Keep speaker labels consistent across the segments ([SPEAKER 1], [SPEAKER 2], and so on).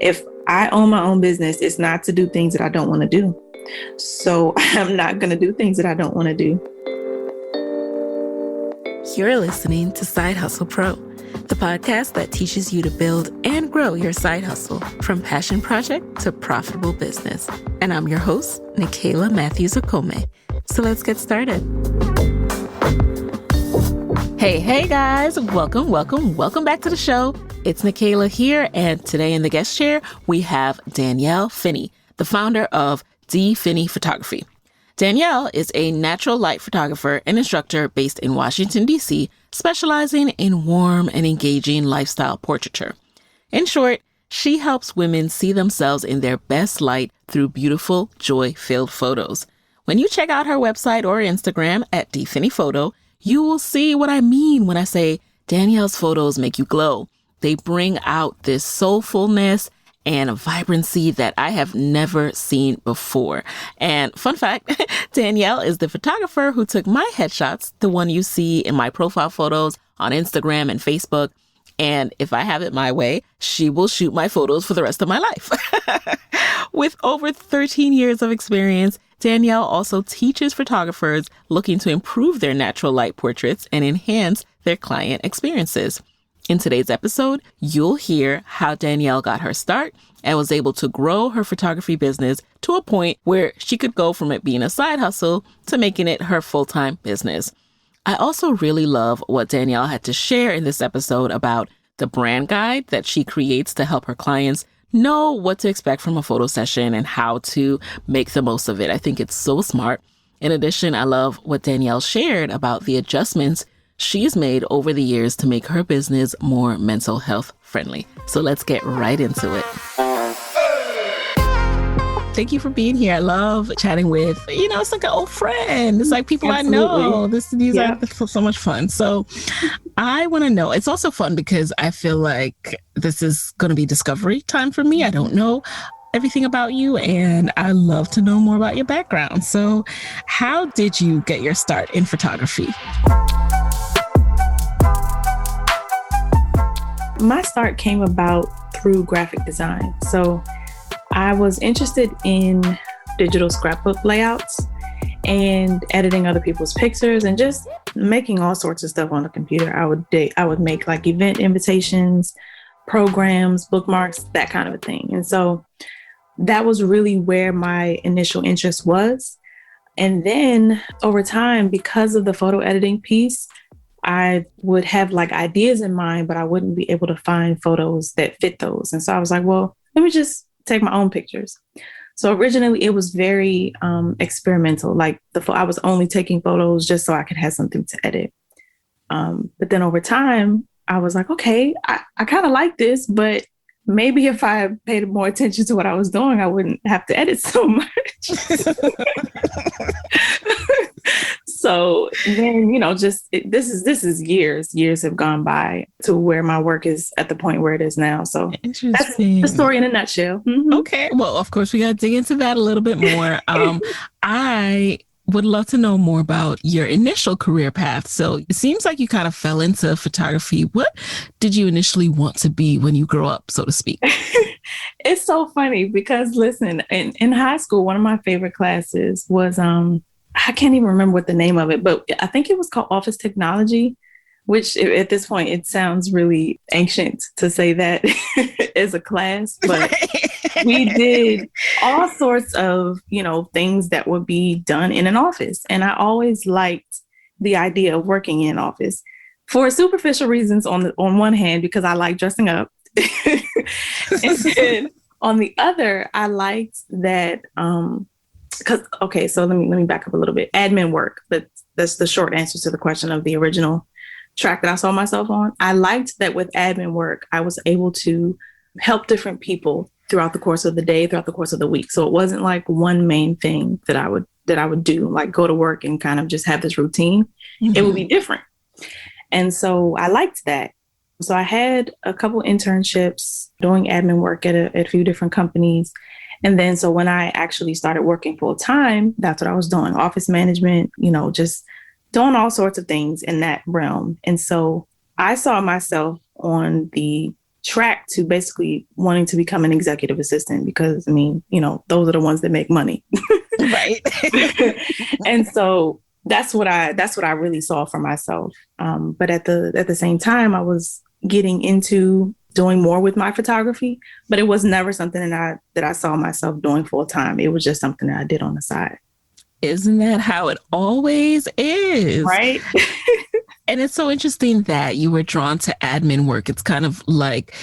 [SPEAKER 1] If I own my own business, it's not to do things that I don't want to do. So I'm not going to do things that I don't want to do.
[SPEAKER 2] You're listening to Side Hustle Pro, the podcast that teaches you to build and grow your side hustle from passion project to profitable business. And I'm your host, Nicaila Matthews-Okome. So let's get started. Hey guys, welcome back to the show. It's Nicaila here, and today in the guest chair, we have Danielle Finney, the founder of D Finney Photography. Danielle is a natural light photographer and instructor based in Washington, D.C., specializing in warm and engaging lifestyle portraiture. In short, she helps women see themselves in their best light through beautiful, joy-filled photos. When you check out her website or Instagram at dfinneyphoto, you will see what I mean when I say Danielle's photos make you glow. They bring out this soulfulness and a vibrancy that I have never seen before. And fun fact, Danielle is the photographer who took my headshots, the one you see in my profile photos on Instagram and Facebook. And if I have it my way, she will shoot my photos for the rest of my life. With over 13 years of experience, Danielle also teaches photographers looking to improve their natural light portraits and enhance their client experiences. In today's episode, you'll hear how Danielle got her start and was able to grow her photography business to a point where she could go from it being a side hustle to making it her full-time business. I also really love what Danielle had to share in this episode about the brand guide that she creates to help her clients know what to expect from a photo session and how to make the most of it. I think it's so smart. In addition, I love what Danielle shared about the adjustments she's made over the years to make her business more mental health friendly. So let's get right into it. Thank you for being here. I love chatting with, it's like an old friend. It's like people Absolutely. I know. These are so much fun. So I want to know, it's also fun because I feel like this is going to be discovery time for me. I don't know everything about you, and I love to know more about your background. So how did you get your start in photography?
[SPEAKER 1] My start came about through graphic design. So I was interested in digital scrapbook layouts and editing other people's pictures and just making all sorts of stuff on the computer. I would make like event invitations, programs, bookmarks, that kind of a thing. And so that was really where my initial interest was. And then over time, because of the photo editing piece, I would have like ideas in mind, but I wouldn't be able to find photos that fit those. And so I was like, well, let me just take my own pictures. So originally it was very experimental. Like I was only taking photos just so I could have something to edit. But then over time, I was like, okay, I kind of like this, but maybe if I paid more attention to what I was doing, I wouldn't have to edit so much. So then, this is years have gone by to where my work is at the point where it is now. So that's the story in a nutshell. Mm-hmm.
[SPEAKER 2] Okay. Well, of course, we got to dig into that a little bit more. I would love to know more about your initial career path. So it seems like you kind of fell into photography. What did you initially want to be when you grow up, so to speak?
[SPEAKER 1] It's so funny because, listen, in high school, one of my favorite classes was, I can't even remember what the name of it, but I think it was called Office Technology, which at this point, it sounds really ancient to say that as a class, but we did all sorts of, things that would be done in an office. And I always liked the idea of working in an office for superficial reasons on one hand, because I like dressing up. And then on the other, I liked that, so let me back up a little bit. Admin work, that's the short answer to the question of the original track that I saw myself on. I liked that with admin work, I was able to help different people throughout the course of the day, throughout the course of the week. So it wasn't like one main thing that I would do, like go to work and kind of just have this routine. Mm-hmm. It would be different. And so I liked that. So I had a couple internships doing admin work at a few different companies. And then so when I actually started working full time, that's what I was doing. Office management, just doing all sorts of things in that realm. And so I saw myself on the track to basically wanting to become an executive assistant because, I mean, those are the ones that make money.
[SPEAKER 2] Right.
[SPEAKER 1] And so that's what I really saw for myself. But at the same time, I was getting into doing more with my photography, but it was never something that I saw myself doing full time. It was just something that I did on the side.
[SPEAKER 2] Isn't that how it always is?
[SPEAKER 1] Right.
[SPEAKER 2] And it's so interesting that you were drawn to admin work. It's kind of like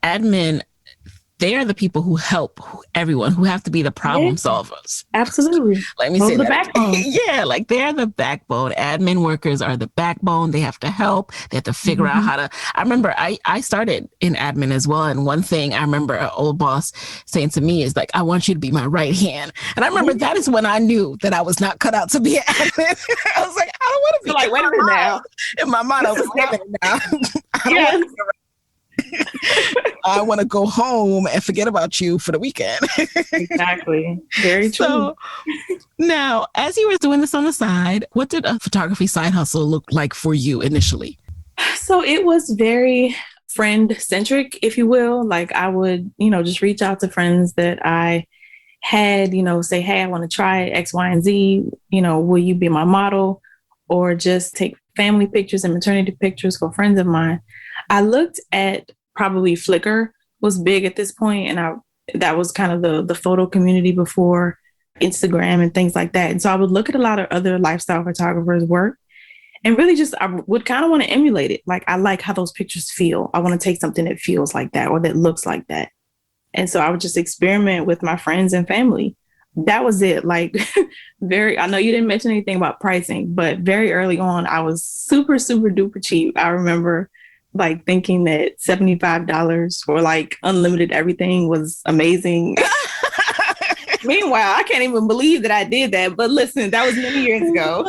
[SPEAKER 2] admin, they are the people who help everyone, who have to be the problem solvers.
[SPEAKER 1] Absolutely.
[SPEAKER 2] Let me say
[SPEAKER 1] the
[SPEAKER 2] that.
[SPEAKER 1] Backbone.
[SPEAKER 2] Yeah, like they're the backbone. Admin workers are the backbone. They have to help. They have to figure out how to. I remember I started in admin as well. And one thing I remember an old boss saying to me is like, I want you to be my right hand. And I remember that is when I knew that I was not cut out to be an admin. I was like, I don't want to be
[SPEAKER 1] like, wait a minute now.
[SPEAKER 2] In my mind, I was like, wait a minute now. I don't want to be I want to go home and forget about you for the weekend.
[SPEAKER 1] Exactly. Very true.
[SPEAKER 2] So, now, as you were doing this on the side, what did a photography side hustle look like for you initially?
[SPEAKER 1] So it was very friend-centric, if you will. Like I would, just reach out to friends that I had, say, hey, I want to try X, Y, and Z. Will you be my model? Or just take family pictures and maternity pictures for friends of mine. I looked at probably Flickr was big at this point, and that was kind of the photo community before Instagram and things like that. And so I would look at a lot of other lifestyle photographers' work and really just I would kind of want to emulate it. Like I like how those pictures feel. I want to take something that feels like that or that looks like that. And so I would just experiment with my friends and family. That was it. Like I know you didn't mention anything about pricing, but very early on, I was super, super duper cheap. I remember like thinking that $75 for like unlimited everything was amazing. Meanwhile, I can't even believe that I did that. But listen, that was many years ago.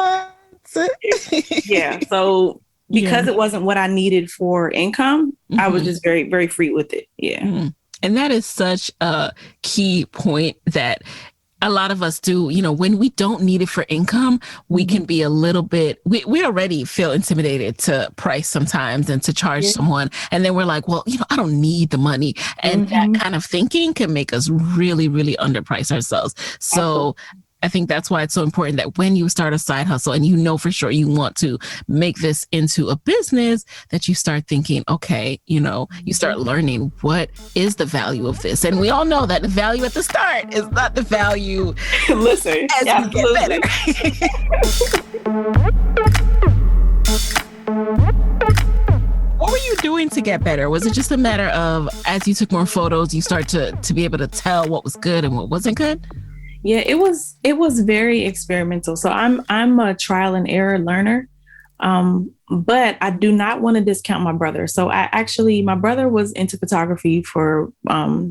[SPEAKER 1] Yeah. So because it wasn't what I needed for income, I was just very, very free with it. Yeah.
[SPEAKER 2] And that is such a key point that a lot of us do, when we don't need it for income, we can be a little bit, we already feel intimidated to price sometimes and to charge someone. And then we're like, well, I don't need the money. And that kind of thinking can make us really, really underprice ourselves. So I think that's why it's so important that when you start a side hustle and for sure you want to make this into a business, that you start thinking, okay, you start learning what is the value of this. And we all know that the value at the start is not the value
[SPEAKER 1] listen,
[SPEAKER 2] as we get better. What were you doing to get better? Was it just a matter of as you took more photos, you start to be able to tell what was good and what wasn't good?
[SPEAKER 1] Yeah, it was very experimental. So I'm a trial and error learner, but I do not want to discount my brother. So my brother was into photography for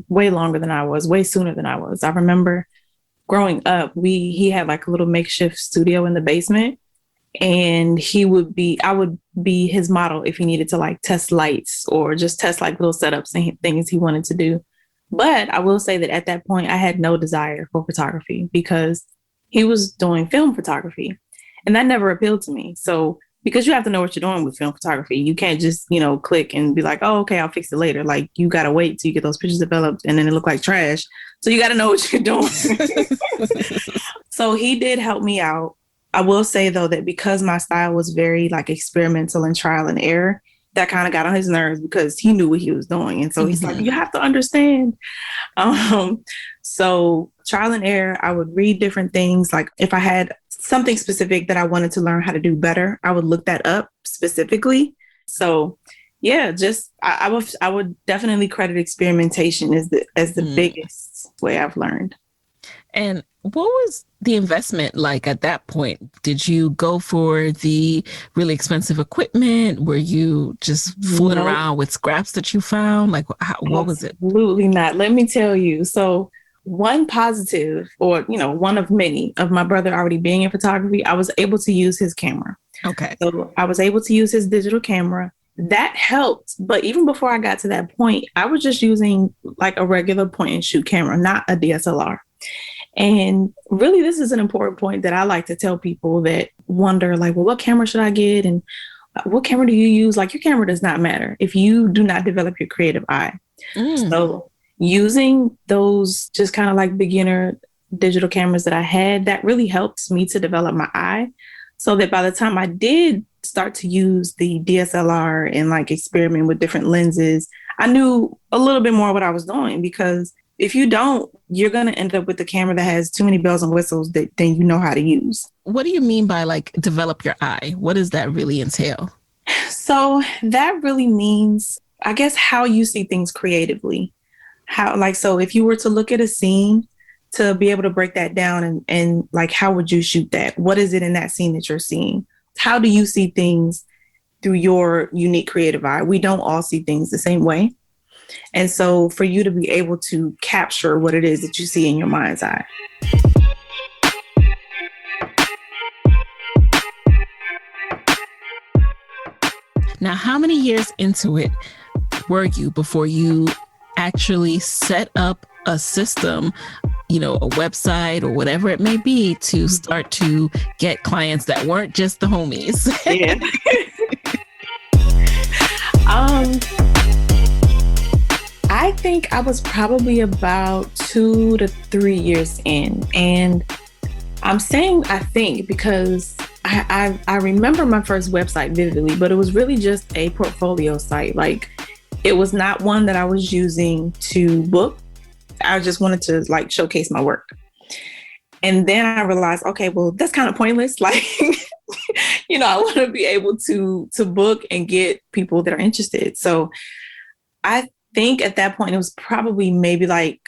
[SPEAKER 1] way longer than I was, way sooner than I was. I remember growing up, he had like a little makeshift studio in the basement, and I would be his model if he needed to like test lights or just test like little setups and things he wanted to do. But I will say that at that point, I had no desire for photography because he was doing film photography, and that never appealed to me. So because you have to know what you're doing with film photography, you can't just, click and be like, oh, okay, I'll fix it later. Like you got to wait till you get those pictures developed and then it look like trash. So you got to know what you're doing. So he did help me out. I will say, though, that because my style was very like experimental and trial and error, that kind of got on his nerves because he knew what he was doing. And so he's like, you have to understand. So trial and error, I would read different things. Like if I had something specific that I wanted to learn how to do better, I would look that up specifically. So yeah, I would definitely credit experimentation as the biggest way I've learned.
[SPEAKER 2] And what was the investment like at that point? Did you go for the really expensive equipment? Were you just fooling around with scraps that you found? Like, what was it?
[SPEAKER 1] Absolutely not. Let me tell you. So one positive, or, one of many of my brother already being in photography, I was able to use his camera. Okay. So I was able to use his digital camera. That helped. But even before I got to that point, I was just using like a regular point and shoot camera, not a DSLR. And really, this is an important point that I like to tell people that wonder like, well, what camera should I get? And what camera do you use? Like, your camera does not matter if you do not develop your creative eye. So using those just kind of like beginner digital cameras that I had, that really helped me to develop my eye, so that by the time I did start to use the DSLR and like experiment with different lenses, I knew a little bit more what I was doing. Because if you don't, you're going to end up with a camera that has too many bells and whistles that then you know how to use.
[SPEAKER 2] What do you mean by like develop your eye? What does that really entail?
[SPEAKER 1] So that really means, I guess, how you see things creatively. How, like, so if you were to look at a scene, to be able to break that down and like, how would you shoot that? What is it in that scene that you're seeing? How do you see things through your unique creative eye? We don't all see things the same way. And so for you to be able to capture what it is that you see in your mind's eye.
[SPEAKER 2] Now, how many years into it were you before you actually set up a system, you know, a website or whatever it may be, to start to get clients that weren't just the homies?
[SPEAKER 1] Yeah. I think I was probably about 2 to 3 years in. And I'm saying I think because I remember my first website vividly, but it was really just a portfolio site. Like, it was not one that I was using to book. I just wanted to like showcase my work. And then I realized, okay, well, that's kind of pointless. Like, you know, I want to be able to book and get people that are interested. So I think at that point, it was probably maybe like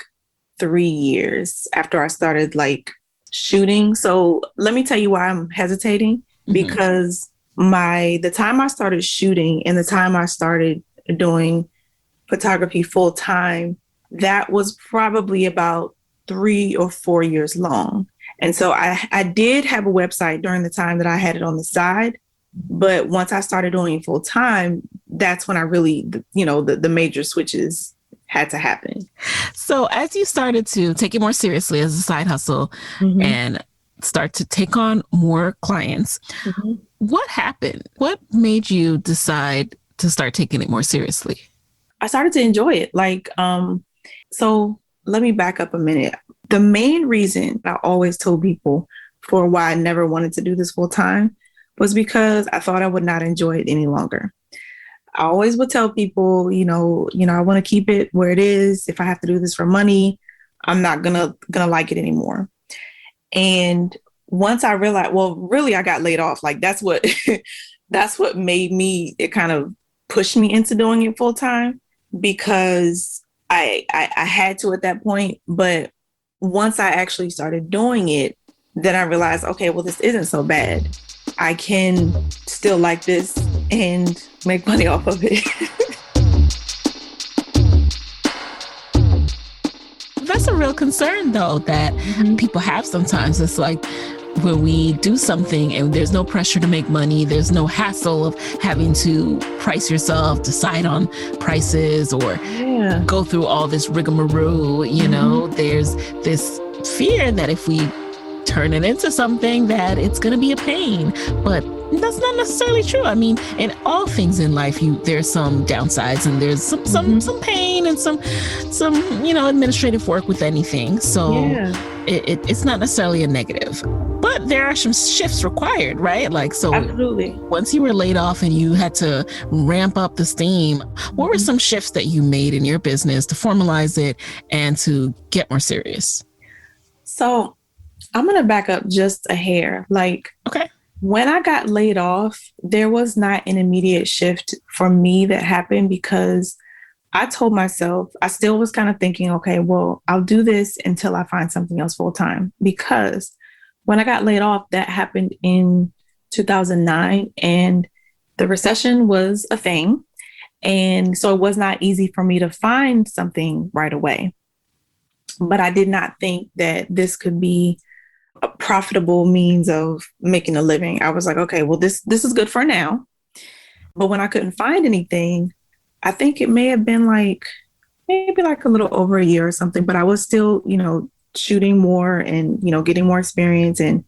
[SPEAKER 1] 3 years after I started like shooting. So let me tell you why I'm hesitating, because the time I started shooting and the time I started doing photography full time, that was probably about 3 or 4 years long. And so I did have a website during the time that I had it on the side. But once I started doing it full time, that's when I really, you know, the major switches had to happen.
[SPEAKER 2] So as you started to take it more seriously as a side hustle and start to take on more clients, what happened? What made you decide to start taking it more seriously?
[SPEAKER 1] I started to enjoy it. Like, so let me back up a minute. The main reason I always told people for why I never wanted to do this full time was because I thought I would not enjoy it any longer. I always would tell people, you know, I want to keep it where it is. If I have to do this for money, I'm not gonna like it anymore. And once I realized, well, really, I got laid off. Like, that's what made me, it kind of pushed me into doing it full time, because I had to at that point. But once I actually started doing it, then I realized, okay, well, this isn't so bad. I can still like this and make money off of it.
[SPEAKER 2] That's a real concern, though, that people have sometimes. It's like when we do something and there's no pressure to make money, there's no hassle of having to price yourself, decide on prices, or go through all this rigmarole, you know, there's this fear that if we turn it into something, that it's going to be a pain. But that's not necessarily true. I mean, in all things in life, there's some downsides and there's some pain and some you know, administrative work with anything. So it's not necessarily a negative. But there are some shifts required, right? Like, so
[SPEAKER 1] absolutely.
[SPEAKER 2] Once you were laid off and you had to ramp up the steam, what were some shifts that you made in your business to formalize it and to get more serious?
[SPEAKER 1] So I'm going to back up just a hair. Like,
[SPEAKER 2] okay,
[SPEAKER 1] when I got laid off, there was not an immediate shift for me that happened, because I told myself, I still was kind of thinking, okay, well, I'll do this until I find something else full time. Because when I got laid off, that happened in 2009, and the recession was a thing. And so it was not easy for me to find something right away. But I did not think that this could be a profitable means of making a living. I was like, okay, well, this is good for now. But when I couldn't find anything, I think it may have been like maybe like a little over a year or something, but I was still, you know, shooting more and, you know, getting more experience and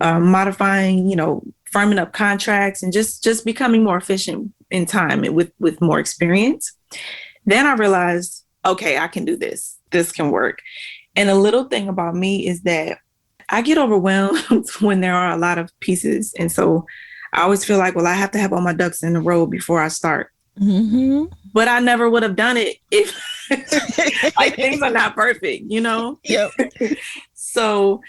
[SPEAKER 1] modifying, you know, firming up contracts and just becoming more efficient in time and with more experience. Then I realized, okay, I can do this. This can work. And a little thing about me is that I get overwhelmed when there are a lot of pieces. And so I always feel like, well, I have to have all my ducks in a row before I start.
[SPEAKER 2] Mm-hmm.
[SPEAKER 1] But I never would have done it if like things are not perfect, you know?
[SPEAKER 2] Yep.
[SPEAKER 1] So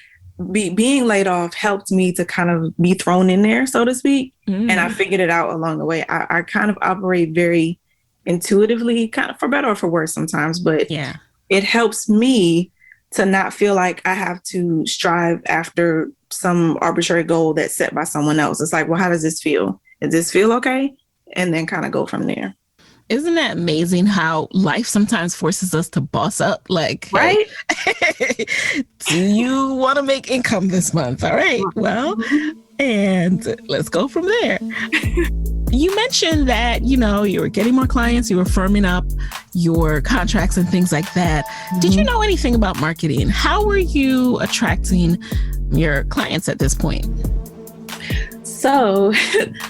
[SPEAKER 1] being laid off helped me to kind of be thrown in there, so to speak. Mm-hmm. And I figured it out along the way. I kind of operate very intuitively, kind of for better or for worse sometimes, but
[SPEAKER 2] yeah,
[SPEAKER 1] it helps me to not feel like I have to strive after some arbitrary goal that's set by someone else. It's like, well, how does this feel? Does this feel okay? And then kind of go from there.
[SPEAKER 2] Isn't that amazing how life sometimes forces us to boss up? Like,
[SPEAKER 1] right?
[SPEAKER 2] Hey, do you want to make income this month? All right, well, and let's go from there. You mentioned that, you know, you were getting more clients, you were firming up your contracts and things like that. Mm-hmm. Did you know anything about marketing? How were you attracting your clients at this point?
[SPEAKER 1] So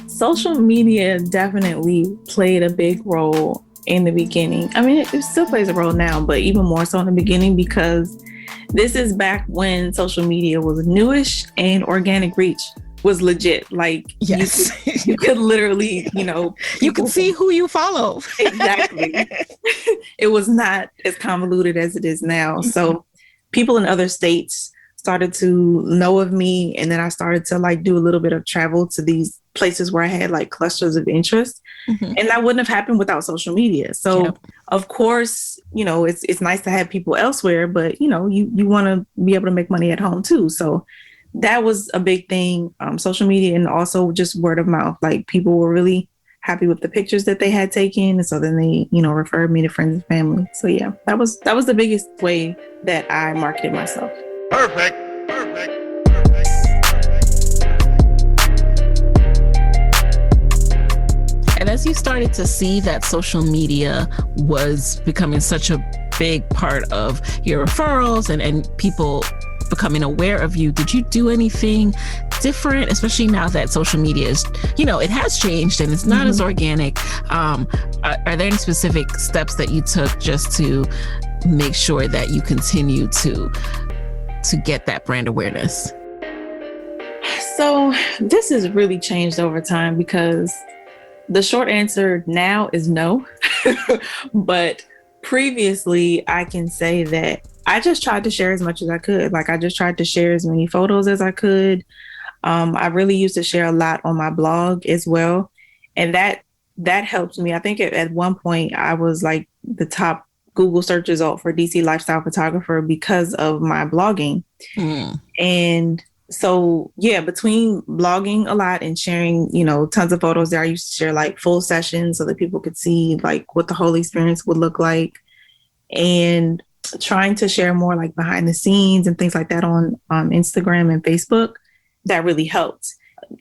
[SPEAKER 1] social media definitely played a big role in the beginning. I mean, it still plays a role now, but even more so in the beginning, because this is back when social media was newish and organic reach was legit. Like,
[SPEAKER 2] yes,
[SPEAKER 1] you could literally, you know,
[SPEAKER 2] you could see who you follow.
[SPEAKER 1] Exactly. It was not as convoluted as it is now. So people in other states started to know of me. And then I started to like do a little bit of travel to these places where I had like clusters of interest. Mm-hmm. And that wouldn't have happened without social media. So of course, you know, it's nice to have people elsewhere, but you know, you want to be able to make money at home too. So that was a big thing. Social media and also just word of mouth. Like people were really happy with the pictures that they had taken. And so then they, you know, referred me to friends and family. So yeah, that was the biggest way that I marketed myself.
[SPEAKER 3] Perfect.
[SPEAKER 2] And as you started to see that social media was becoming such a big part of your referrals and people becoming aware of you, did you do anything different, especially now that social media is, you know, it has changed and it's not as organic? Are there any specific steps that you took just to make sure that you continue to get that brand awareness?
[SPEAKER 1] So this has really changed over time, because the short answer now is no. But previously, I can say that I just tried to share as much as I could. Like, I just tried to share as many photos as I could. I really used to share a lot on my blog as well. And that helped me. I think at one point I was like the top Google search result for DC lifestyle photographer because of my blogging. And so, yeah, between blogging a lot and sharing, you know, tons of photos there, I used to share like full sessions so that people could see like what the whole experience would look like, and trying to share more like behind the scenes and things like that on Instagram and Facebook. That really helped.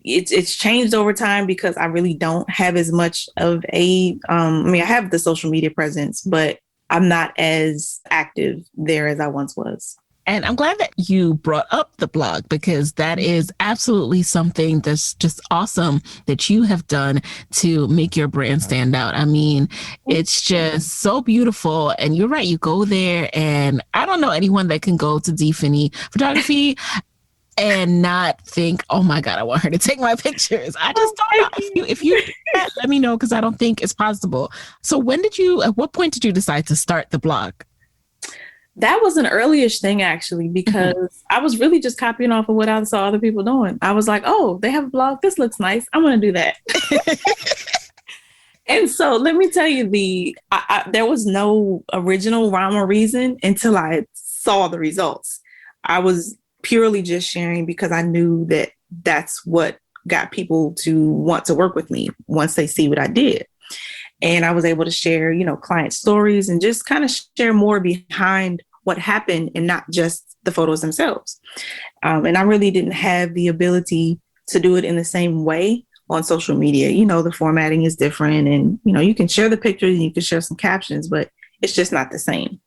[SPEAKER 1] It's changed over time because I really don't have as much of I have the social media presence, but I'm not as active there as I once was.
[SPEAKER 2] And I'm glad that you brought up the blog, because that is absolutely something that's just awesome that you have done to make your brand stand out. I mean, it's just so beautiful. And you're right. You go there, and I don't know anyone that can go to D. Finney Photography and not think, oh my God, I want her to take my pictures. I just don't know. If you do that, let me know, because I don't think it's possible. So at what point did you decide to start the blog?
[SPEAKER 1] That was an early-ish thing, actually, because I was really just copying off of what I saw other people doing. I was like, oh, they have a blog. This looks nice. I'm going to do that. And so let me tell you, there was no original rhyme or reason until I saw the results. I was purely just sharing because I knew that that's what got people to want to work with me once they see what I did. And I was able to share, you know, client stories and just kind of share more behind what happened and not just the photos themselves. And I really didn't have the ability to do it in the same way on social media. You know, the formatting is different, and, you know, you can share the pictures and you can share some captions, but it's just not the same.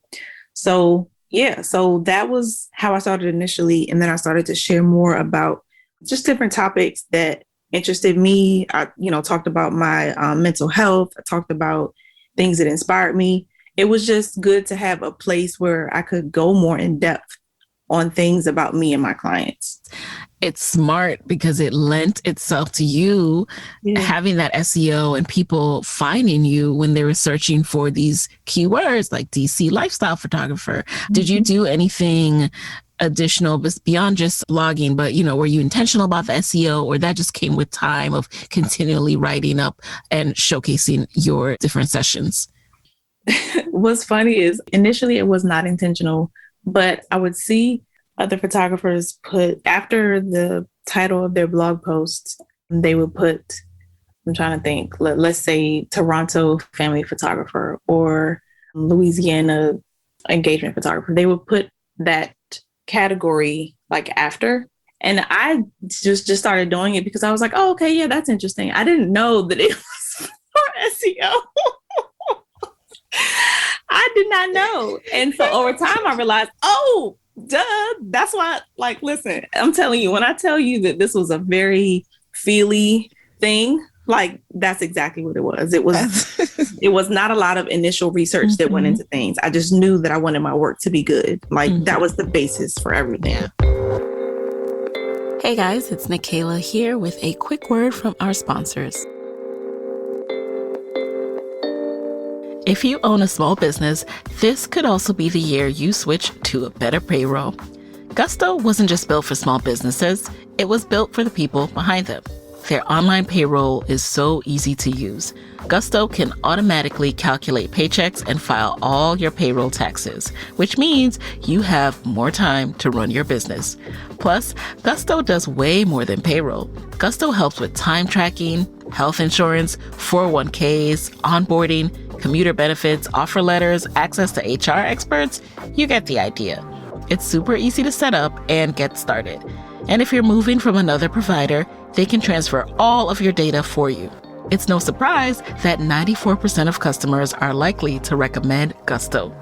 [SPEAKER 1] So, yeah, so that was how I started initially. And then I started to share more about just different topics that interested me. I, talked about my mental health. I talked about things that inspired me. It was just good to have a place where I could go more in depth on things about me and my clients.
[SPEAKER 2] It's smart because it lent itself to you having that SEO and people finding you when they were searching for these keywords like DC lifestyle photographer. Mm-hmm. Did you do anything additional beyond just blogging, but were you intentional about the SEO, or that just came with time of continually writing up and showcasing your different sessions?
[SPEAKER 1] What's funny is initially it was not intentional, but I would see other photographers put, after the title of their blog posts, they would put, I'm trying to think, let's say Toronto family photographer or Louisiana engagement photographer. They would put that category like after. And I just started doing it because I was like, oh, okay, yeah, that's interesting. I didn't know that it was for SEO. I did not know. And so over time I realized, oh, duh, that's why, like, listen, I'm telling you, when I tell you that this was a very feely thing, like, that's exactly what it was. It was not a lot of initial research that went into things. I just knew that I wanted my work to be good. Like, that was the basis for everything.
[SPEAKER 2] Hey guys, it's Nikayla here with a quick word from our sponsors. If you own a small business, this could also be the year you switch to a better payroll. Gusto wasn't just built for small businesses, it was built for the people behind them. Their online payroll is so easy to use. Gusto can automatically calculate paychecks and file all your payroll taxes, which means you have more time to run your business. Plus, Gusto does way more than payroll. Gusto helps with time tracking, health insurance, 401ks, onboarding, commuter benefits, offer letters, access to HR experts. You get the idea. It's super easy to set up and get started. And if you're moving from another provider, they can transfer all of your data for you. It's no surprise that 94% of customers are likely to recommend Gusto.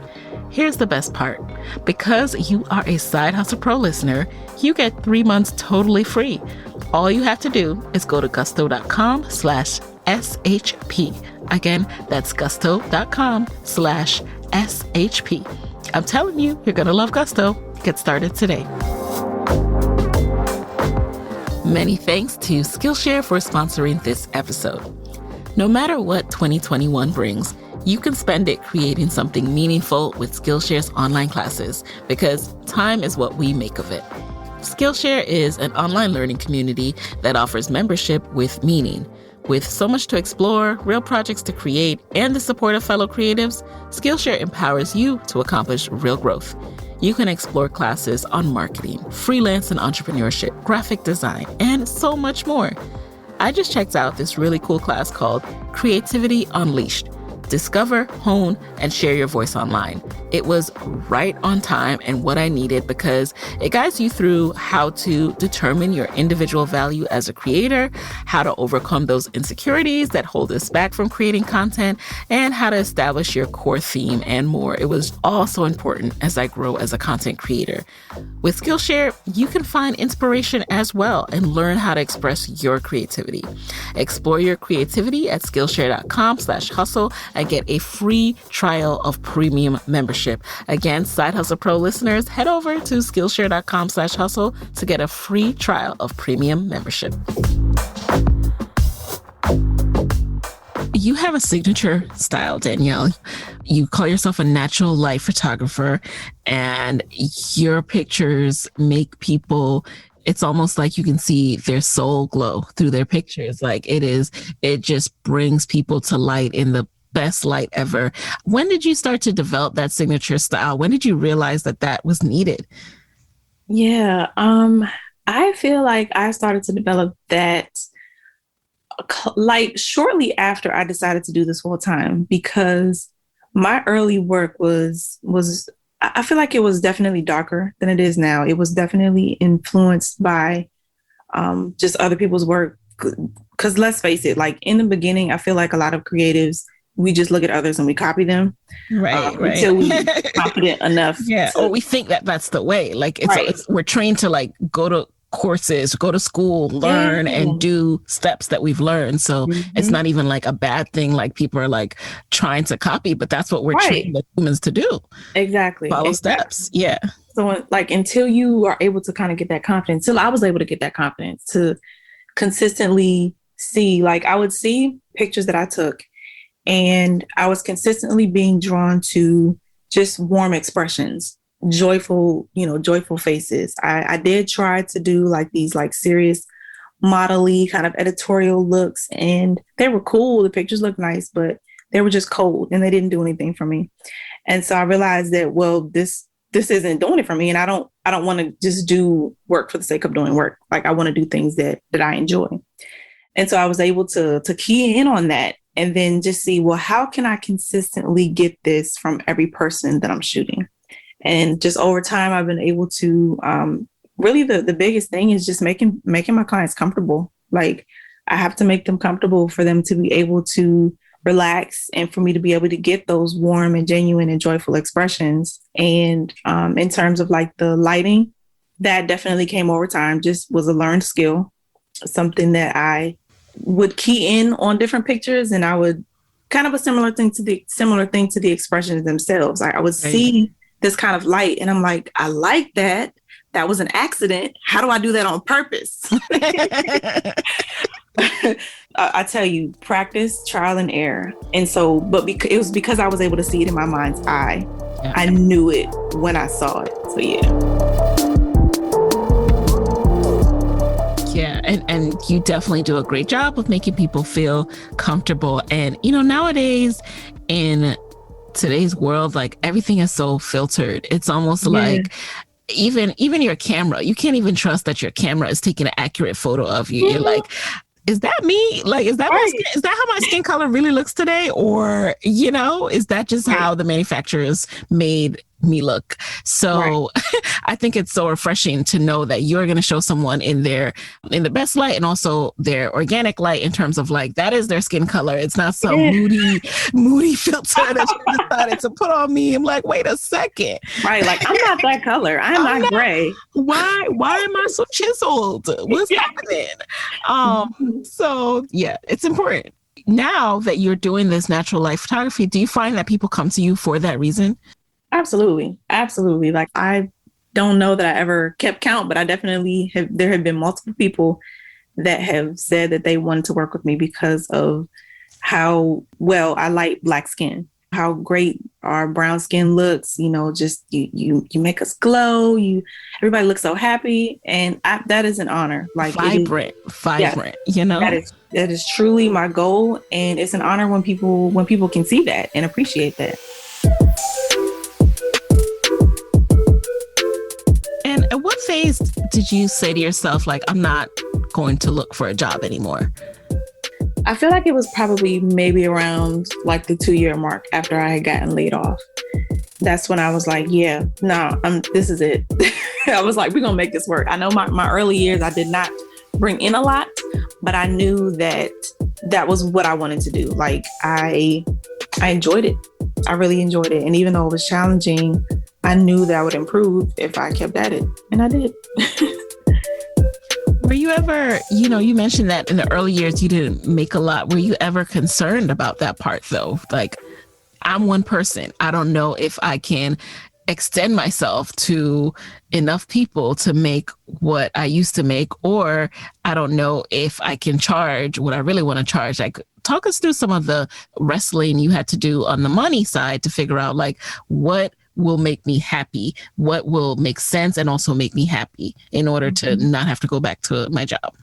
[SPEAKER 2] Here's the best part. Because you are a Side Hustle Pro listener, you get 3 months totally free. All you have to do is go to gusto.com/SHP. Again, that's gusto.com/SHP. I'm telling you, you're going to love Gusto. Get started today. Many thanks to Skillshare for sponsoring this episode. No matter what 2021 brings, you can spend it creating something meaningful with Skillshare's online classes, because time is what we make of it. Skillshare is an online learning community that offers membership with meaning. With so much to explore, real projects to create, and the support of fellow creatives, Skillshare empowers you to accomplish real growth. You can explore classes on marketing, freelance and entrepreneurship, graphic design, and so much more. I just checked out this really cool class called Creativity Unleashed. Discover, hone, and share your voice online. It was right on time and what I needed, because it guides you through how to determine your individual value as a creator, how to overcome those insecurities that hold us back from creating content, and how to establish your core theme and more. It was all so important as I grow as a content creator. With Skillshare, you can find inspiration as well and learn how to express your creativity. Explore your creativity at Skillshare.com/hustle and get a free trial of premium membership. Again, Side Hustle Pro listeners, head over to Skillshare.com/hustle to get a free trial of premium membership. You have a signature style, Danielle. You call yourself a natural light photographer, and your pictures make people, it's almost like you can see their soul glow through their pictures. Like it just brings people to light in the best light ever. When did you start to develop that signature style? When did you realize that was needed?
[SPEAKER 1] Yeah, I feel like I started to develop that like shortly after I decided to do this full time, because my early work was I feel like it was definitely darker than it is now. It was definitely influenced by just other people's work. Because let's face it, like in the beginning, I feel like a lot of creatives, we just look at others and we copy them. Right. Until we're confident enough.
[SPEAKER 2] Yeah. Or we think that that's the way. Like it's we're trained to like go to courses, go to school, learn and do steps that we've learned. So it's not even like a bad thing. Like people are like trying to copy, but that's what we're trained as humans to do.
[SPEAKER 1] Exactly.
[SPEAKER 2] Follow steps. Yeah.
[SPEAKER 1] So like until you are able to kind of get that confidence, till I was able to get that confidence to consistently see, like I would see pictures that I took and I was consistently being drawn to just warm expressions, joyful faces. I did try to do like these like serious modelly kind of editorial looks and they were cool. The pictures looked nice, but they were just cold and they didn't do anything for me. And so I realized that, well, this isn't doing it for me. And I don't want to just do work for the sake of doing work. Like I want to do things that I enjoy. And so I was able to key in on that and then just see, well, how can I consistently get this from every person that I'm shooting? And just over time, I've been able to really the biggest thing is just making my clients comfortable. Like I have to make them comfortable for them to be able to relax and for me to be able to get those warm and genuine and joyful expressions. And in terms of like the lighting, that definitely came over time, just was a learned skill, something that I would key in on different pictures and I would kind of a similar thing to the expressions themselves. I would see this kind of light and I'm like, I like that. That was an accident. How do I do that on purpose? I tell you, practice, trial and error. And so, but it was because I was able to see it in my mind's eye. Yeah. I knew it when I saw it. So
[SPEAKER 2] yeah, and you definitely do a great job of making people feel comfortable. And, nowadays in today's world, like everything is so filtered. It's almost like even your camera, you can't even trust that your camera is taking an accurate photo of you. You're like, is that me? Like, is that my skin? Is that how my skin color really looks today? Or, is that just how the manufacturers made me look? So I think it's so refreshing to know that you're going to show someone in the best light and also their organic light in terms of like, that is their skin color. It's not some moody filter that you decided to put on me. I'm like, wait a second.
[SPEAKER 1] Right. Like, I'm not that color. I'm not gray.
[SPEAKER 2] Why am I so chiseled? What's happening? So yeah, it's important. Now that you're doing this natural light photography, do you find that people come to you for that reason?
[SPEAKER 1] Absolutely. Absolutely. Like I don't know that I ever kept count, but I definitely there have been multiple people that have said that they wanted to work with me because of how well I light Black skin, how great our brown skin looks, just you make us glow. Everybody looks so happy. And that is an honor. Like
[SPEAKER 2] vibrant,
[SPEAKER 1] that is truly my goal. And it's an honor when people can see that and appreciate that.
[SPEAKER 2] At what phase did you say to yourself, like, I'm not going to look for a job anymore?
[SPEAKER 1] I feel like it was probably maybe around like the 2-year mark after I had gotten laid off. That's when I was like, this is it. I was like, we're going to make this work. I know my early years, I did not bring in a lot, but I knew that was what I wanted to do. Like I enjoyed it. I really enjoyed it. And even though it was challenging, I knew that I would improve if I kept at it. And I did.
[SPEAKER 2] Were you ever, you mentioned that in the early years you didn't make a lot. Were you ever concerned about that part though? Like, I'm one person. I don't know if I can extend myself to enough people to make what I used to make, or I don't know if I can charge what I really want to charge. Like, talk us through some of the wrestling you had to do on the money side to figure out like what will make me happy, what will make sense and also make me happy in order to not have to go back to my job.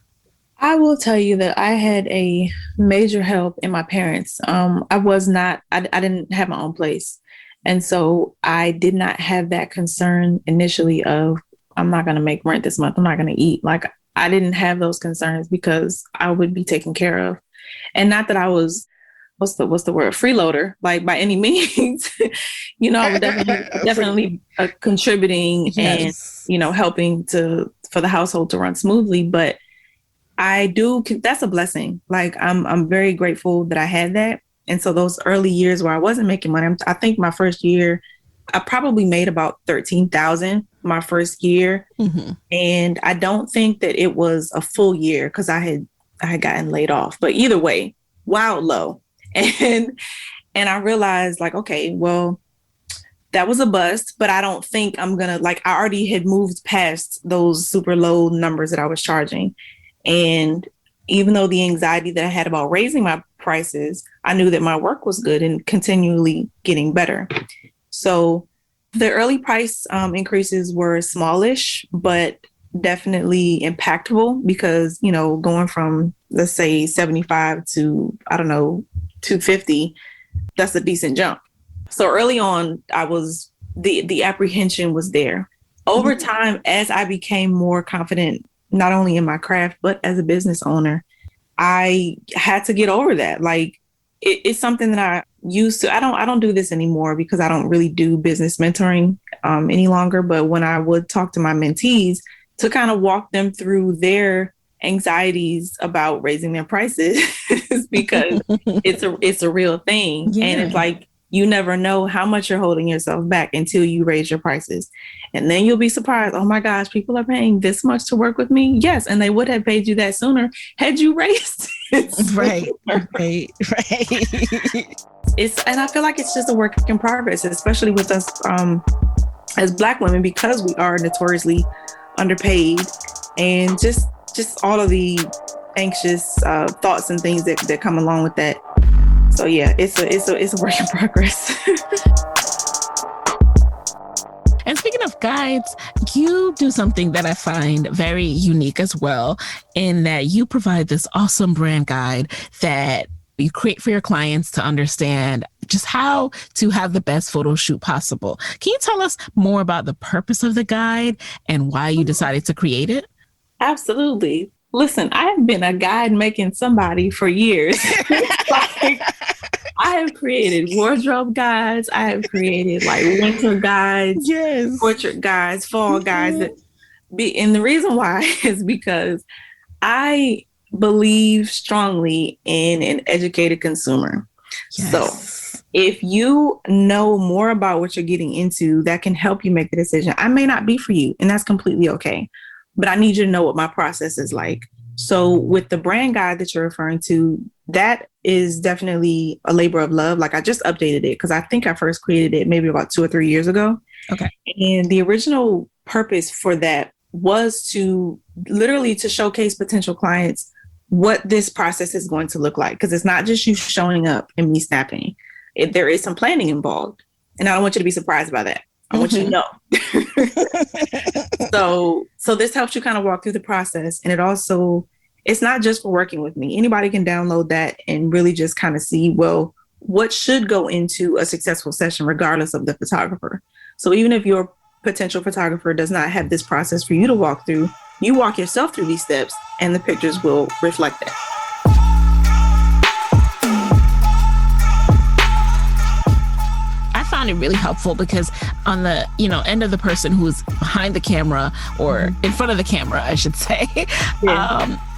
[SPEAKER 1] I will tell you that I had a major help in my parents. I didn't have my own place. And so I did not have that concern initially of, I'm not going to make rent this month. I'm not going to eat. Like, I didn't have those concerns because I would be taken care of. And not that I was, what's the word? Freeloader, like by any means, I would definitely contributing and, helping for the household to run smoothly. But that's a blessing. Like, I'm very grateful that I had that. And so those early years where I wasn't making money, I think my first year, I probably made about $13,000, my first year.
[SPEAKER 2] Mm-hmm.
[SPEAKER 1] And I don't think that it was a full year because I had gotten laid off. But either way, wild low. And I realized like, okay, well, that was a bust, but I don't think I'm gonna like, I already had moved past those super low numbers that I was charging. And even though the anxiety that I had about raising my prices, I knew that my work was good and continually getting better. So the early price increases were smallish, but definitely impactful because, you know, going from, let's say 75 to, I don't know, 250, that's a decent jump. So early on, the apprehension was there. Over time, as I became more confident, not only in my craft, but as a business owner, I had to get over that. Like it's something that I used to, I don't do this anymore because I don't really do business mentoring any longer. But when I would talk to my mentees to kind of walk them through their anxieties about raising their prices because it's a real thing. Yeah. And it's like, you never know how much you're holding yourself back until you raise your prices. And then you'll be surprised. Oh my gosh, people are paying this much to work with me. Yes. And they would have paid you that sooner had you raised it.
[SPEAKER 2] Right.
[SPEAKER 1] And I feel like it's just a work in progress, especially with us as Black women, because we are notoriously underpaid and just all of the anxious thoughts and things that come along with that. So yeah, it's a work in progress.
[SPEAKER 2] And speaking of guides, you do something that I find very unique as well, in that you provide this awesome brand guide that you create for your clients to understand just how to have the best photo shoot possible. Can you tell us more about the purpose of the guide and why you decided to create it?
[SPEAKER 1] Absolutely. Listen, I have been a guide making somebody for years. Like, I have created wardrobe guides. I have created like winter guides,
[SPEAKER 2] yes,
[SPEAKER 1] portrait guides, fall guides. And the reason why is because I believe strongly in an educated consumer. Yes. So if you know more about what you're getting into, that can help you make the decision. I may not be for you, and that's completely okay. But I need you to know what my process is like. So with the brand guide that you're referring to, that is definitely a labor of love. Like I just updated it because I think I first created it maybe about 2 or 3 years ago.
[SPEAKER 2] Okay.
[SPEAKER 1] And the original purpose for that was to literally to showcase potential clients what this process is going to look like. Because it's not just you showing up and me snapping. There is some planning involved. And I don't want you to be surprised by that. I want you to know. So this helps you kind of walk through the process. And it's not just for working with me. Anybody can download that and really just kind of see, well, what should go into a successful session, regardless of the photographer. So even if your potential photographer does not have this process for you to walk through, you walk yourself through these steps and the pictures will reflect that.
[SPEAKER 2] It really helpful because on the end of the person who's behind the camera or in front of the camera, I should say,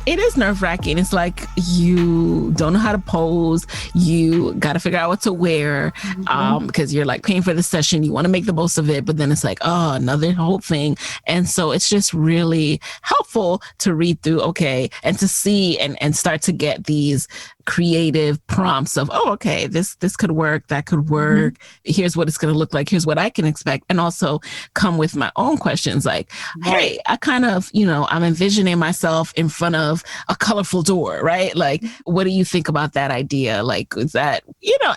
[SPEAKER 2] it is nerve-wracking. It's like you don't know how to pose. You got to figure out what to wear because you're like paying for the session. You want to make the most of it, but then it's like, oh, another whole thing. And so it's just really helpful to read through, okay, and to see and start to get these creative prompts of, oh, okay, this could work, that could work. Here's what it's going to look like. Here's what I can expect. And also come with my own questions like, hey, I kind of, I'm envisioning myself in front of a colorful door, right? Like, what do you think about that idea? Like, is that,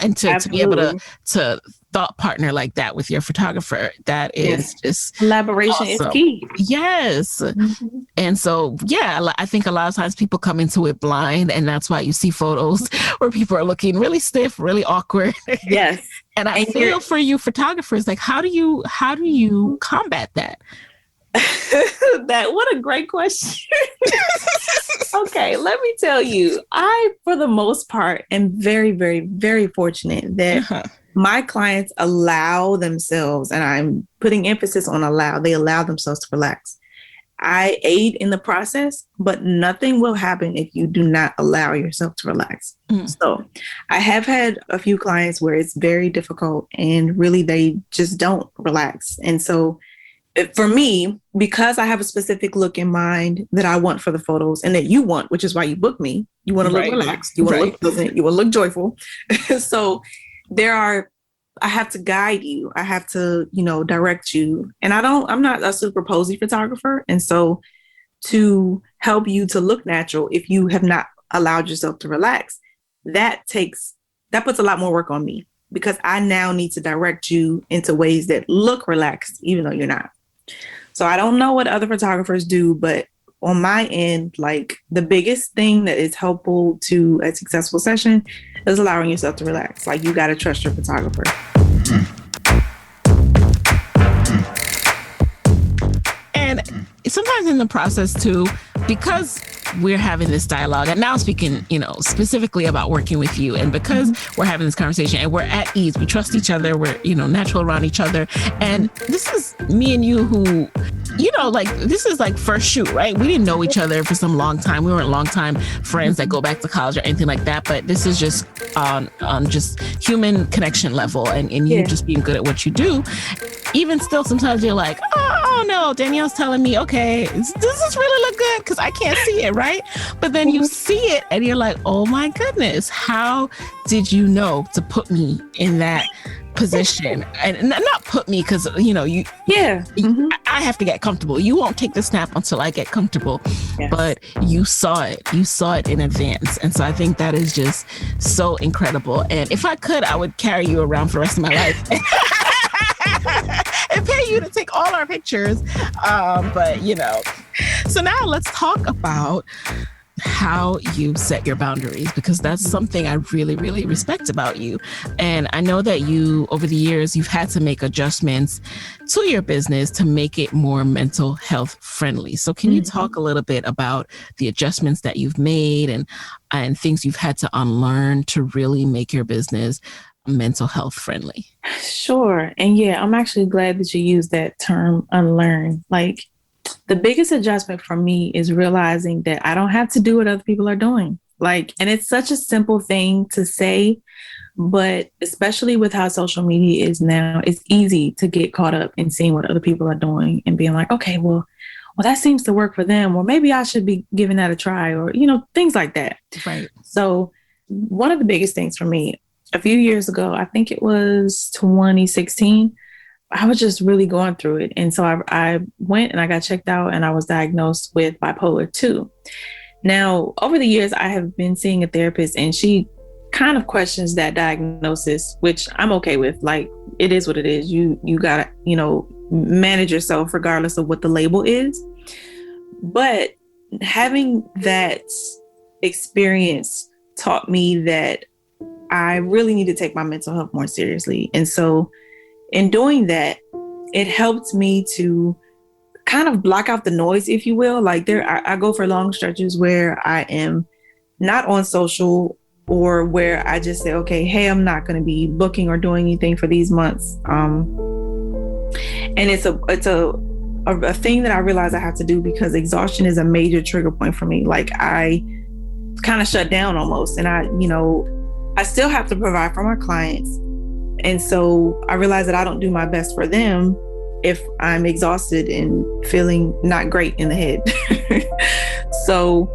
[SPEAKER 2] and to be able to thought partner like that with your photographer, that is just
[SPEAKER 1] collaboration awesome. Is key.
[SPEAKER 2] Yes. And so, I think a lot of times people come into it blind, and that's why you see photos where people are looking really stiff, really awkward.
[SPEAKER 1] Yes.
[SPEAKER 2] And I feel for you photographers, like, how do you combat that?
[SPEAKER 1] What a great question. Okay, let me tell you, I, for the most part, am very, very, very fortunate that my clients allow themselves, and I'm putting emphasis on allow, they allow themselves to relax. I aid in the process, but nothing will happen if you do not allow yourself to relax. So I have had a few clients where it's very difficult and really they just don't relax. And so For me, because I have a specific look in mind that I want for the photos and that you want, which is why you book me. You want to look relaxed. You want to look pleasant. You want to look joyful. So I have to guide you. I have to, direct you. And I'm not a super posy photographer. And so to help you to look natural, if you have not allowed yourself to relax, that puts a lot more work on me, because I now need to direct you into ways that look relaxed, even though you're not. So I don't know what other photographers do, but on my end, like, the biggest thing that is helpful to a successful session is allowing yourself to relax. Like, you got to trust your photographer.
[SPEAKER 2] And sometimes in the process too, because we're having this dialogue, and now speaking, specifically about working with you, and because we're having this conversation and we're at ease, we trust each other, we're, natural around each other. And this is me and you who, this is like first shoot, right? We didn't know each other for some long time. We weren't long time friends that go back to college or anything like that. But this is just on just human connection level, and you just being good at what you do. Even still, sometimes you're like, oh no, Danielle's telling me, okay, does this really look good? Because I can't see it, right? But then you see it and you're like, oh my goodness, how did you know to put me in that position? And not put me, because, I have to get comfortable. You won't take the snap until I get comfortable. Yes. But you saw it in advance. And so I think that is just so incredible. And if I could, I would carry you around for the rest of my life. And pay you to take all our pictures. So now let's talk about how you set your boundaries, because that's something I really, really respect about you. And I know that you, over the years, you've had to make adjustments to your business to make it more mental health friendly. So can you talk a little bit about the adjustments that you've made and things you've had to unlearn to really make your business mental health friendly?
[SPEAKER 1] Sure. And I'm actually glad that you used that term, unlearn. Like, the biggest adjustment for me is realizing that I don't have to do what other people are doing. Like, and it's such a simple thing to say, but especially with how social media is now, it's easy to get caught up in seeing what other people are doing and being like, okay, well, that seems to work for them, or maybe I should be giving that a try, or, things like that.
[SPEAKER 2] Right.
[SPEAKER 1] So one of the biggest things for me, a few years ago, I think it was 2016, I was just really going through it. And so I went and I got checked out, and I was diagnosed with bipolar 2. Now, over the years, I have been seeing a therapist, and she kind of questions that diagnosis, which I'm okay with. Like, it is what it is. You got to, manage yourself regardless of what the label is. But having that experience taught me that I really need to take my mental health more seriously. And so in doing that, it helped me to kind of block out the noise, if you will. Like, I go for long stretches where I am not on social, or where I just say, okay, hey, I'm not going to be booking or doing anything for these months. And it's a thing that I realize I have to do, because exhaustion is a major trigger point for me. Like, I kind of shut down almost, and I still have to provide for my clients. And so I realize that I don't do my best for them if I'm exhausted and feeling not great in the head. So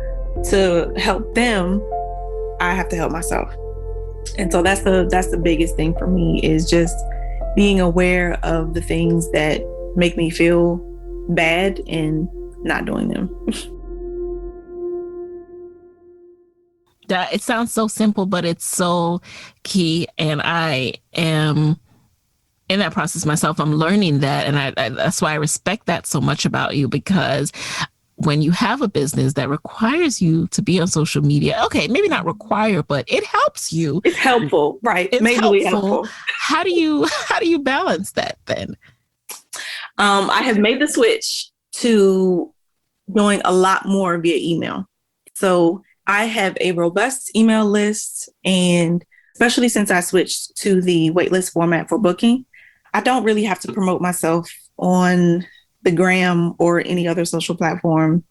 [SPEAKER 1] to help them, I have to help myself. And so that's the biggest thing for me, is just being aware of the things that make me feel bad and not doing them.
[SPEAKER 2] That it sounds so simple, but it's so key. And I am in that process myself. I'm learning that. And I that's why I respect that so much about you, because when you have a business that requires you to be on social media, okay, maybe not require, but it helps you.
[SPEAKER 1] It's helpful, right?
[SPEAKER 2] It's helpful. How do you balance that then?
[SPEAKER 1] I have made the switch to doing a lot more via email. So I have a robust email list, and especially since I switched to the waitlist format for booking, I don't really have to promote myself on the gram or any other social platform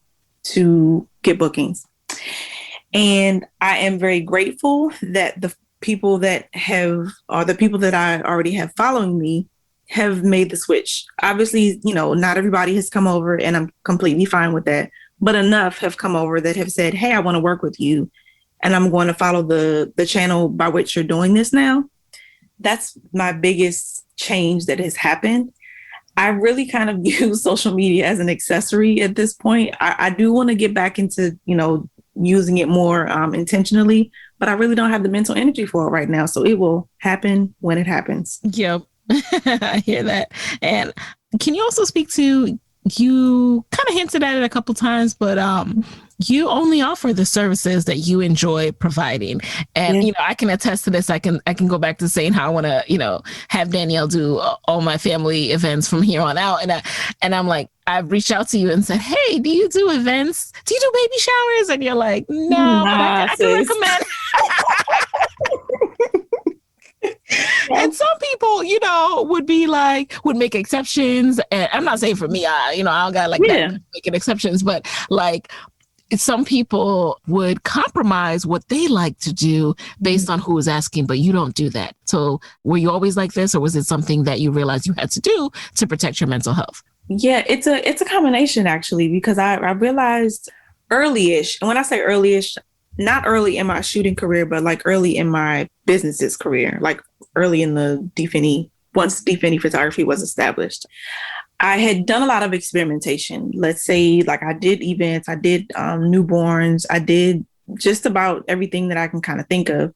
[SPEAKER 1] to get bookings. And I am very grateful that the people that I already have following me have made the switch. Obviously, not everybody has come over, and I'm completely fine with that. But enough have come over that have said, hey, I want to work with you, and I'm going to follow the channel by which you're doing this now. That's my biggest change that has happened. I really kind of use social media as an accessory at this point. I do want to get back into, using it more intentionally, but I really don't have the mental energy for it right now. So it will happen when it happens.
[SPEAKER 2] Yep. I hear that. And can you also speak to, you kind of hinted at it a couple times, but you only offer the services that you enjoy providing. And, I can attest to this. I can go back to saying how I want to, have Danielle do all my family events from here on out. And I'm like, I've reached out to you and said, hey, do you do events? Do you do baby showers? And you're like, no, but I can recommend. And some people, would make exceptions. And I'm not saying for me, I don't got that making exceptions, but some people would compromise what they like to do based on who is asking, but you don't do that. So were you always like this, or was it something that you realized you had to do to protect your mental health?
[SPEAKER 1] Yeah, it's a combination, actually, because I realized early-ish, and when I say early-ish, not early in my shooting career, but early in my business's career, early in the D-Finney, once D-Finney photography was established. I had done a lot of experimentation. Let's say, I did events, I did newborns, I did just about everything that I can kind of think of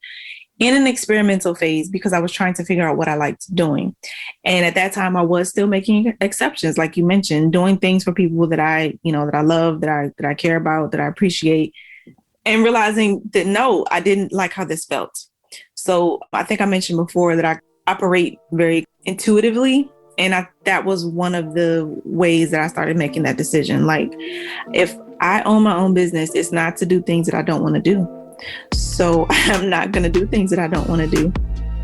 [SPEAKER 1] in an experimental phase, because I was trying to figure out what I liked doing. And at that time, I was still making exceptions, like you mentioned, doing things for people that I love, that I care about, that I appreciate, and realizing that, no, I didn't like how this felt. So I think I mentioned before that I operate very intuitively. And that was one of the ways that I started making that decision. If I own my own business, it's not to do things that I don't want to do. So I'm not going to do things that I don't want to do.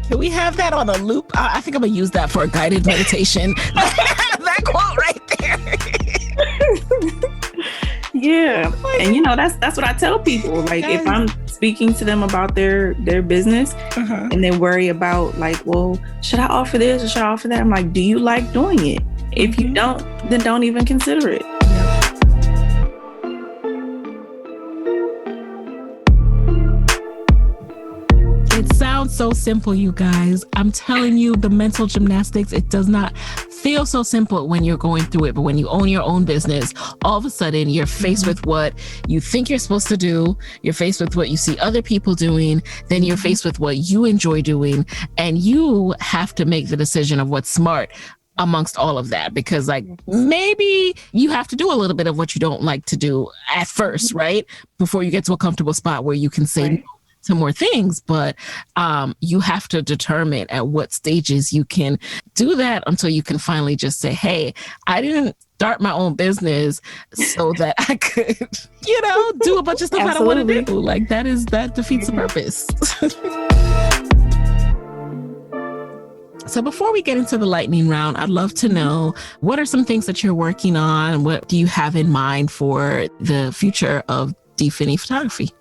[SPEAKER 2] Can we have that on a loop? I think I'm going to use that for a guided meditation. That quote right there.
[SPEAKER 1] Yeah. And, that's what I tell people. If I'm speaking to them about their business and they worry about well, should I offer this or should I offer that? I'm like, do you like doing it? If you don't, then don't even consider it.
[SPEAKER 2] It sounds so simple, you guys. I'm telling you, the mental gymnastics, it does not feel so simple when you're going through it. But when you own your own business, all of a sudden you're faced with what you think you're supposed to do. You're faced with what you see other people doing. Then you're faced with what you enjoy doing. And you have to make the decision of what's smart amongst all of that, because maybe you have to do a little bit of what you don't like to do at first, right? Before you get to a comfortable spot where you can say no to more things, but you have to determine at what stages you can do that until you can finally just say, hey, I didn't start my own business so that I could, do a bunch of stuff I don't want to do. That defeats the purpose. So before we get into the lightning round, I'd love to know, what are some things that you're working on? What do you have in mind for the future of D-Finney photography?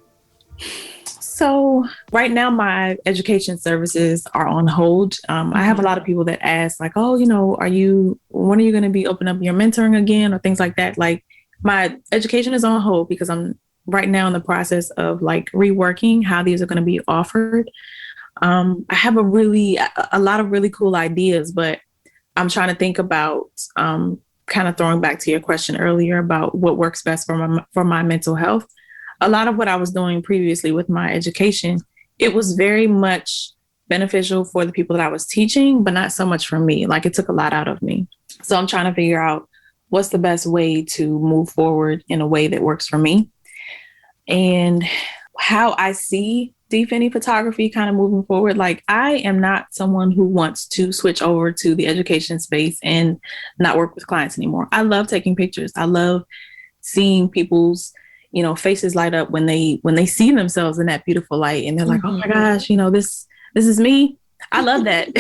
[SPEAKER 1] So right now, my education services are on hold. I have a lot of people that ask when are you going to be opening up your mentoring again or things like that? My education is on hold because I'm right now in the process of reworking how these are going to be offered. I have a lot of really cool ideas, but I'm trying to think about kind of throwing back to your question earlier about what works best for my mental health. A lot of what I was doing previously with my education, it was very much beneficial for the people that I was teaching, but not so much for me. It took a lot out of me. So I'm trying to figure out what's the best way to move forward in a way that works for me. And how I see D-Finney photography kind of moving forward. I am not someone who wants to switch over to the education space and not work with clients anymore. I love taking pictures. I love seeing people's faces light up when they see themselves in that beautiful light, and they're like, oh my gosh, this is me. I love that.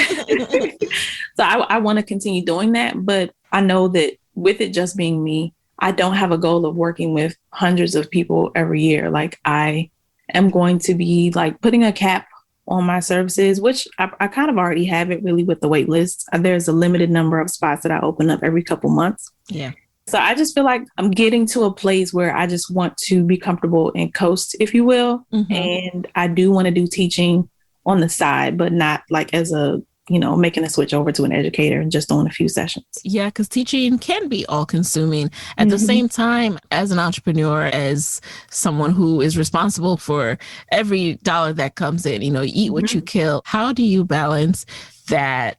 [SPEAKER 1] So I want to continue doing that, but I know that with it just being me, I don't have a goal of working with hundreds of people every year. I am going to be putting a cap on my services, which I kind of already have it really with the wait list. There's a limited number of spots that I open up every couple months.
[SPEAKER 2] Yeah.
[SPEAKER 1] So I just feel like I'm getting to a place where I just want to be comfortable and coast, if you will. And I do want to do teaching on the side, but not like as a, making a switch over to an educator and just doing a few sessions.
[SPEAKER 2] Yeah, because teaching can be all consuming. At the same time, as an entrepreneur, as someone who is responsible for every dollar that comes in, eat what you kill. How do you balance that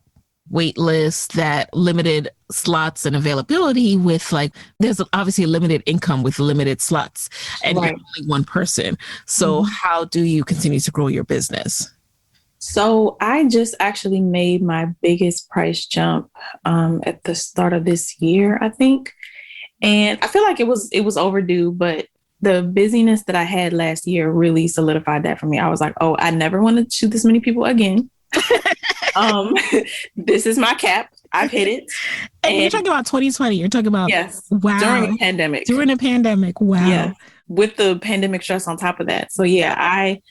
[SPEAKER 2] wait list, that limited slots and availability with there's obviously a limited income with limited slots and you're only one person. So how do you continue to grow your business?
[SPEAKER 1] So I just actually made my biggest price jump at the start of this year, I think. And I feel like it was overdue, but the busyness that I had last year really solidified that for me. I was like, oh, I never want to shoot this many people again. This is my cap. I've hit it.
[SPEAKER 2] And you're talking about 2020. You're talking about,
[SPEAKER 1] yes,
[SPEAKER 2] wow.
[SPEAKER 1] During a pandemic.
[SPEAKER 2] During a pandemic. Wow.
[SPEAKER 1] Yeah. With the pandemic stress on top of that. So yeah, I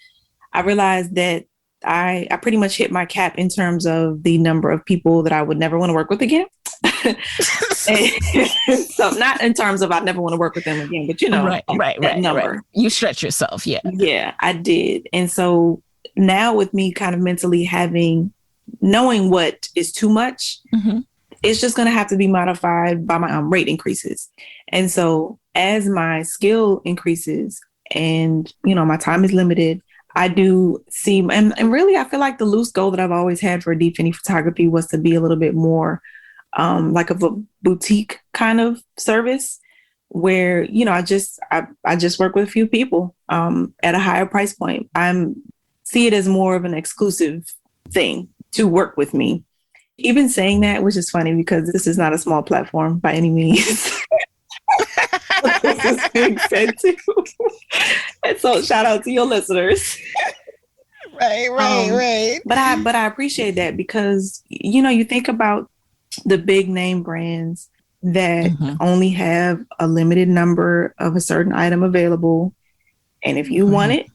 [SPEAKER 1] realized that I pretty much hit my cap in terms of the number of people that I would never want to work with again. So not in terms of I never want to work with them again, but that number.
[SPEAKER 2] Right. You stretch yourself. Yeah.
[SPEAKER 1] Yeah, I did. And so now with me kind of mentally knowing what is too much, it's just going to have to be modified by my rate increases. And so as my skill increases and, my time is limited, I do see, and really, I feel like the loose goal that I've always had for D. Finney Photography was to be a little bit more like of a boutique kind of service where, I just work with a few people at a higher price point. See it as more of an exclusive thing to work with me. Even saying that, which is funny because this is not a small platform by any means. This is being said to. And so shout out to your listeners.
[SPEAKER 2] Right.
[SPEAKER 1] But I appreciate that because, you think about the big name brands that only have a limited number of a certain item available. And if you want it,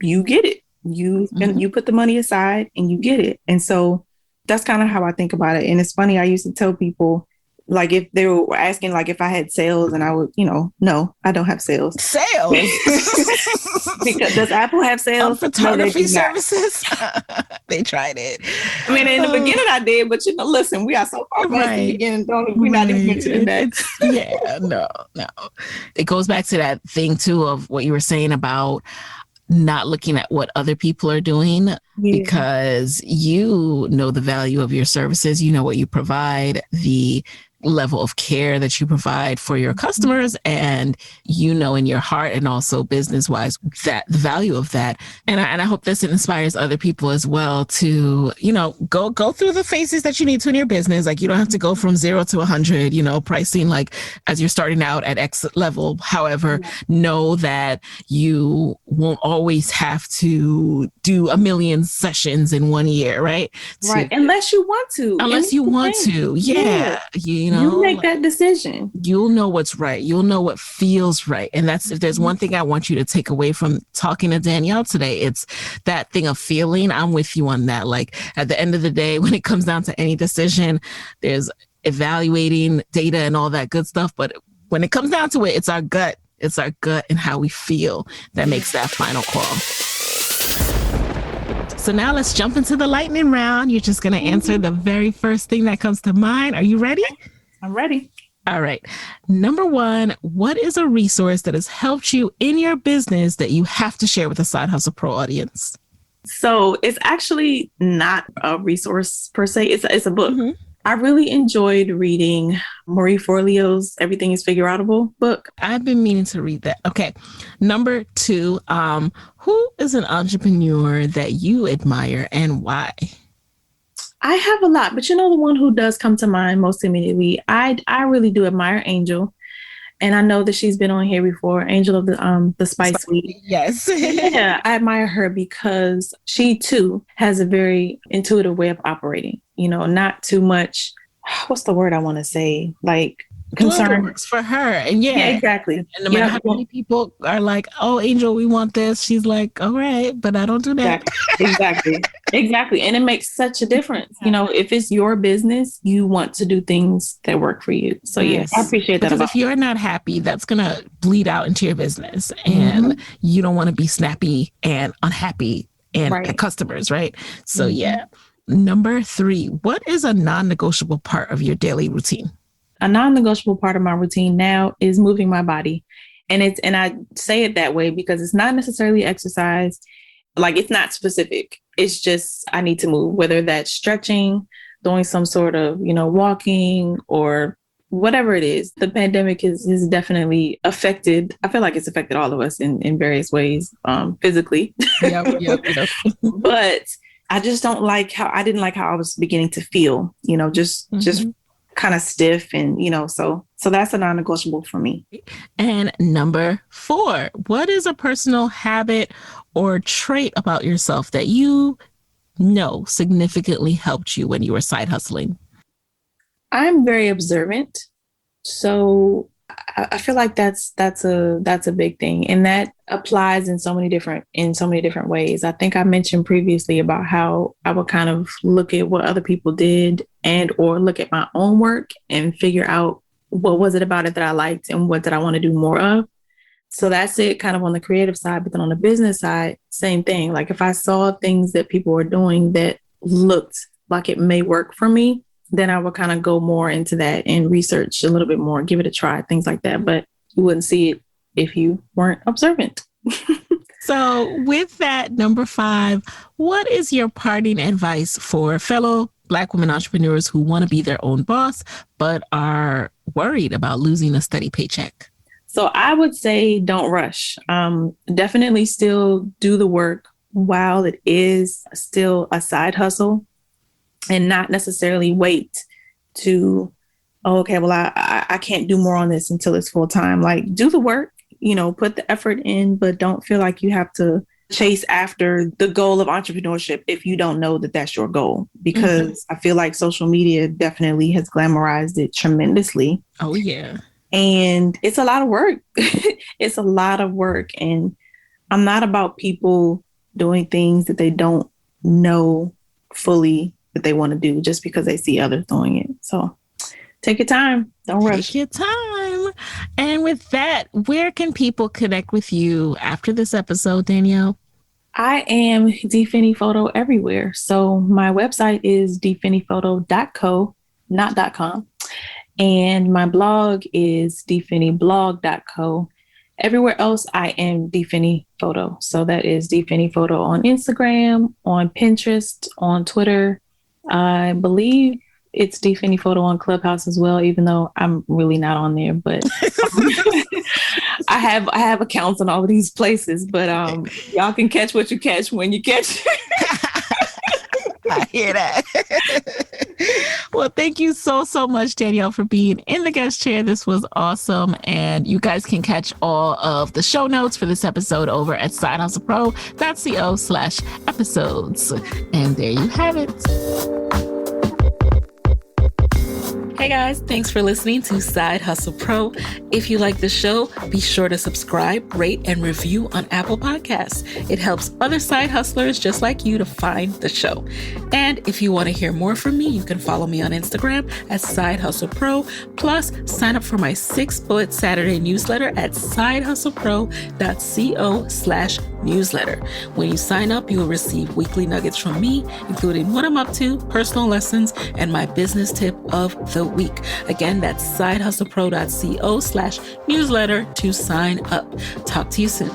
[SPEAKER 1] you get it. You put the money aside and you get it. And so that's kind of how I think about it. And it's funny, I used to tell people, like if they were asking like if I had sales and I would, no, I don't have sales.
[SPEAKER 2] Sales?
[SPEAKER 1] Because does Apple have sales?
[SPEAKER 2] Photography services? They tried it.
[SPEAKER 1] I mean, in the beginning I did, but listen, we are so far past the beginning. We're not even mentioning that.
[SPEAKER 2] Yeah, no. It goes back to that thing too of what you were saying about not looking at what other people are doing because you know the value of your services, what you provide, the level of care that you provide for your customers, and in your heart and also business wise that the value of that. And I hope this inspires other people as well to, go through the phases that you need to in your business. Like you don't have to go from 0 to 100, pricing like as you're starting out at X level. However, know that you won't always have to do 1 million sessions in 1 year, right?
[SPEAKER 1] Right. Unless you want to.
[SPEAKER 2] Yeah.
[SPEAKER 1] You make that decision.
[SPEAKER 2] You'll know what's right. You'll know what feels right. And that's, if there's one thing I want you to take away from talking to Danielle today, it's that thing of feeling. I'm with you on that. Like at the end of the day, when it comes down to any decision, there's evaluating data and all that good stuff. But when it comes down to it, it's our gut. It's our gut and how we feel that makes that final call. So now let's jump into the lightning round. You're just going to answer the very first thing that comes to mind. Are you ready?
[SPEAKER 1] I'm ready.
[SPEAKER 2] All right. Number 1, what is a resource that has helped you in your business that you have to share with the Side Hustle Pro audience?
[SPEAKER 1] So it's actually not a resource per se. It's a book. I really enjoyed reading Marie Forleo's Everything is Figureoutable book.
[SPEAKER 2] I've been meaning to read that. Okay. Number 2, who is an entrepreneur that you admire and why?
[SPEAKER 1] I have a lot, but the one who does come to mind most immediately, I really do admire Angel. And I know that she's been on here before, Angel of the Spice Suite.
[SPEAKER 2] Yes.
[SPEAKER 1] Yeah, I admire her because she too has a very intuitive way of operating, not too much. What's the word I want to say? Like
[SPEAKER 2] doing what
[SPEAKER 1] concern.
[SPEAKER 2] works for her. And
[SPEAKER 1] Yeah, exactly.
[SPEAKER 2] and no matter how many people are like, oh, Angel, we want this. She's like, all right, but I don't do that.
[SPEAKER 1] Exactly. And it makes such a difference. You know, if it's your business, you want to do things that work for you. So yes, I appreciate that.
[SPEAKER 2] Because if you're not happy, that's going to bleed out into your business. And you don't want to be snappy and unhappy and customers, right? So yeah. Number 3, what is a non-negotiable part of your daily routine?
[SPEAKER 1] A non-negotiable part of my routine now is moving my body. And I say it that way because it's not necessarily exercise. Like, it's not specific. It's just, I need to move, whether that's stretching, doing some sort of, walking, or whatever it is. The pandemic has definitely affected, I feel like it's affected all of us in various ways, physically. Yep. But I just didn't like how I was beginning to feel, just kind of stiff, and so that's a non-negotiable for me.
[SPEAKER 2] And number 4, what is a personal habit or trait about yourself that you know significantly helped you when you were side hustling?
[SPEAKER 1] I'm very observant, so I feel like that's a big thing, and that applies in so many different ways. I think I mentioned previously about how I would kind of look at what other people did and or look at my own work and figure out what was it about it that I liked and what did I want to do more of. So that's it kind of on the creative side. But then on the business side, same thing. Like, if I saw things that people were doing that looked like it may work for me, then I would kind of go more into that and research a little bit more, give it a try, things like that. But you wouldn't see it if you weren't observant.
[SPEAKER 2] So with that, number 5, what is your parting advice for fellow Black women entrepreneurs who want to be their own boss, but are worried about losing a steady paycheck?
[SPEAKER 1] So I would say don't rush. Definitely still do the work while it is still a side hustle, and not necessarily wait to, I can't do more on this until it's full time. Like, do the work, put the effort in, but don't feel like you have to chase after the goal of entrepreneurship if you don't know that that's your goal. Because I feel like social media definitely has glamorized it tremendously.
[SPEAKER 2] Oh, yeah.
[SPEAKER 1] And it's a lot of work. It's a lot of work. And I'm not about people doing things that they don't know fully that they want to do just because they see others doing it. So take your time. Don't rush.
[SPEAKER 2] Take your time. And with that, where can people connect with you after this episode, Danielle?
[SPEAKER 1] I am D Finney Photo everywhere. So my website is dfinneyphoto.co, not .com. And my blog is dfinneyblog.co. Everywhere else, I am D Finney Photo. So that is D Finney Photo on Instagram, on Pinterest, on Twitter. I believe it's D Finney Photo on Clubhouse as well, even though I'm really not on there. But I have accounts on all of these places. But y'all can catch what you catch when you catch it.
[SPEAKER 2] I hear that. Well, thank you so much, Danielle, for being in the guest chair. This was awesome. And you guys can catch all of the show notes for this episode over at sidehustlepro.co/episodes. And there you have it. Hey guys, thanks for listening to Side Hustle Pro. If you like the show, be sure to subscribe, rate, and review on Apple Podcasts. It helps other side hustlers just like you to find the show. And if you want to hear more from me, you can follow me on Instagram at Side Hustle Pro. Plus, sign up for my 6-bullet Saturday newsletter at sidehustlepro.co/newsletter. When you sign up, you will receive weekly nuggets from me, including what I'm up to, personal lessons, and my business tip of the week. Again, that's sidehustlepro.co/newsletter to sign up. Talk to you soon.